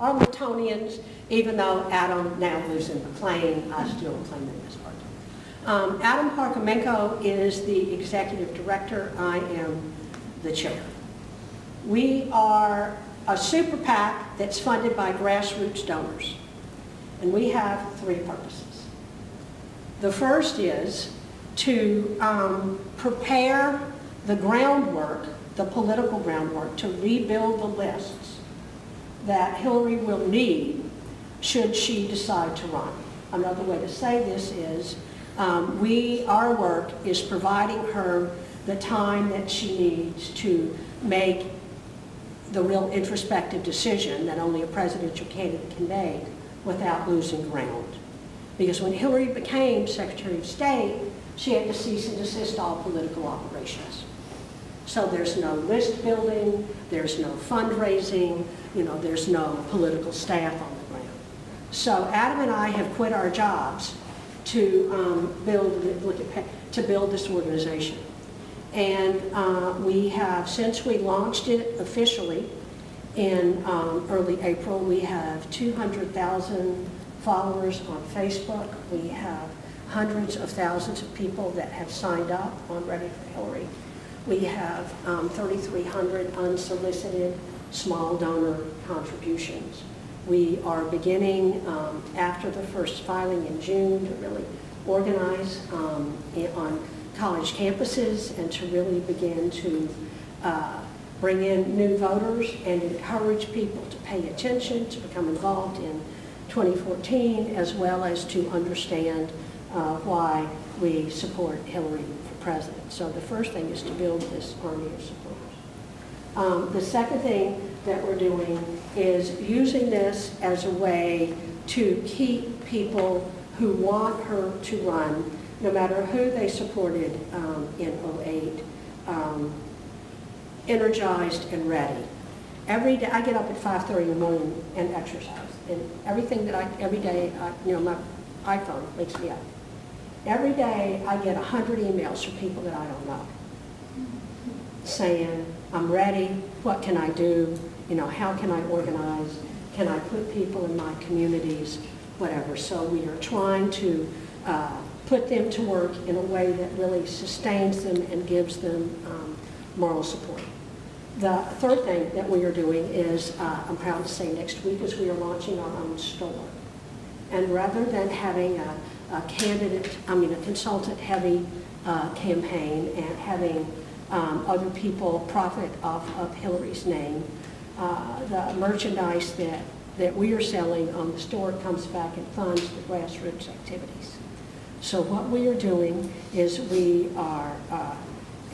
Arlingtonians, even though Adam now lives in McLean, I still claim him as Arlington. Adam Parkamenko is the executive director. I am the chair. We are a super PAC that's funded by grassroots donors, and we have three purposes. The first is to prepare the groundwork, the political groundwork, to rebuild the lists that Hillary will need should she decide to run. Another way to say this is our work is providing her the time that she needs to make the real introspective decision that only a presidential candidate can make without losing ground. Because when Hillary became Secretary of State, she had to cease and desist all political operations. So there's no list building, there's no fundraising, there's no political staff on the ground. So Adam and I have quit our jobs to build this organization. And we have, since we launched it officially in early April, we have 200,000 followers on Facebook. We have hundreds of thousands of people that have signed up on Ready for Hillary. We have 3,300 unsolicited small donor contributions. We are beginning, after the first filing in June, to really organize on college campuses and to really begin to bring in new voters and encourage people to pay attention, to become involved in 2014, as well as to understand why we support Hillary for president. So the first thing is to build this army of supporters. The second thing that we're doing is using this as a way to keep people who want her to run, no matter who they supported in 2008, energized and ready. Every day I get up at 5:30 in the morning and exercise, and every day, my iPhone wakes me up. Every day I get 100 emails from people that I don't know, saying, I'm ready, what can I do, how can I organize, can I put people in my communities, whatever. So we are trying to put them to work in a way that really sustains them and gives them moral support. The third thing that we are doing is, I'm proud to say next week, is we are launching our own store. And rather than having a consultant-heavy campaign and having other people profit off of Hillary's name, the merchandise that we are selling on the store comes back and funds the grassroots activities. So what we are doing is we are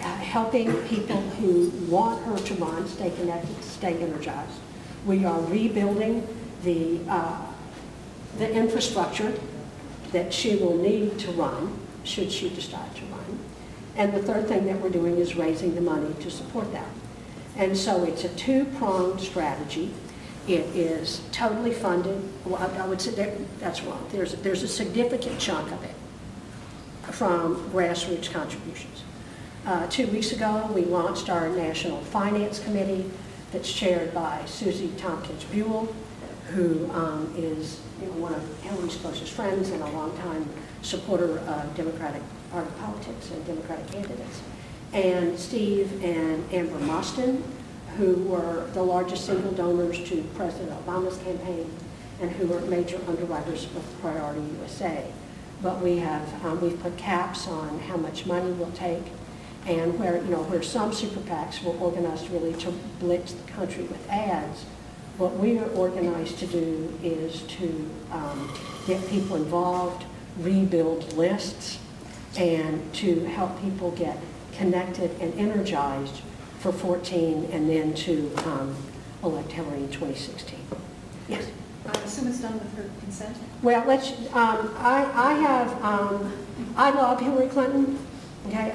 helping people who want her to run, stay connected, stay energized. We are rebuilding the infrastructure that she will need to run, should she decide to run. And the third thing that we're doing is raising the money to support that. And so it's a two-pronged strategy. It is totally funded. Well, I would say that's wrong. There's a significant chunk of it from grassroots contributions. 2 weeks ago, we launched our National Finance Committee that's chaired by Susie Tompkins Buell, who is one of Hillary's closest friends and a longtime supporter of Democratic Party politics and Democratic candidates. And Steve and Amber Mostyn, who were the largest single donors to President Obama's campaign and who were major underwriters of Priority USA. But we've put caps on how much money we'll take, and where some super PACs were organized really to blitz the country with ads, what we are organized to do is to get people involved, rebuild lists, and to help people get connected and energized for 2014 and then to elect Hillary in 2016. Yes? I assume it's done with her consent? Well, I love Hillary Clinton, okay?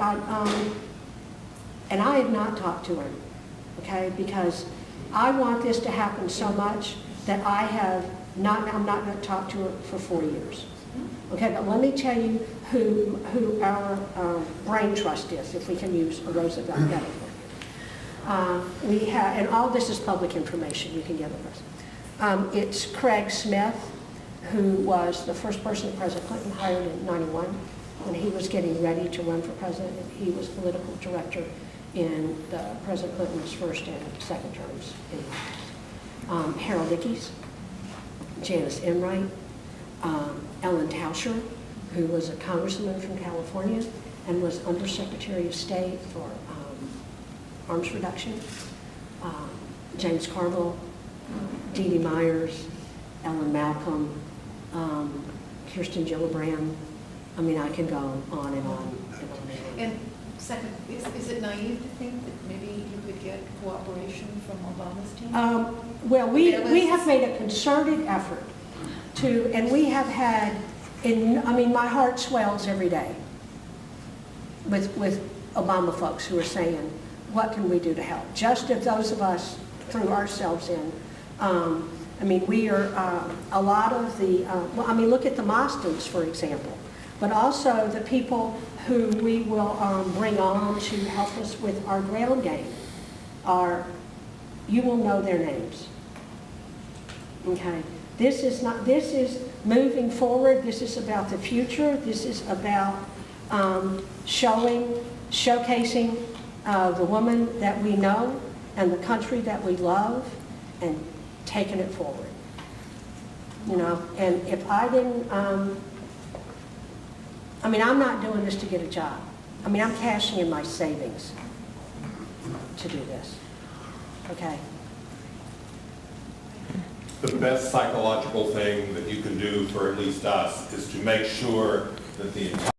And I have not talked to her, okay? Because I want this to happen so much that I'm not going to talk to her for 4 years. Okay, but let me tell you who our brain trust is, if we can use a Roosevelt metaphor. We have, and all this is public information, you can get it. It's Craig Smith, who was the first person that President Clinton hired in '91 when he was getting ready to run for president. He was political director in President Clinton's first and second terms. Harold Ickes, Janice Enright, Ellen Tauscher, who was a congressman from California and was Undersecretary of State for arms reduction, James Carville, Dee Dee Myers, Ellen Malcolm, Kirsten Gillibrand. I mean, I can go on and on and on. And second, is it naive to think that maybe you could get cooperation from Obama's team? Well, we have made a concerted effort to, and we have had, I mean, my heart swells every day with Obama folks who are saying, what can we do to help? Just as those of us threw ourselves in. I mean, we are, a lot of the, well, I mean, look at the Mostons, for example, but also the people who we will bring on to help us with our ground game are, you will know their names. Okay? This is moving forward. This is about the future. This is about showcasing the woman that we know and the country that we love and taking it forward. You know, and if I didn't, I mean, I'm not doing this to get a job. I mean, I'm cashing in my savings to do this. Okay? The best psychological thing that you can do for at least us is to make sure that the entire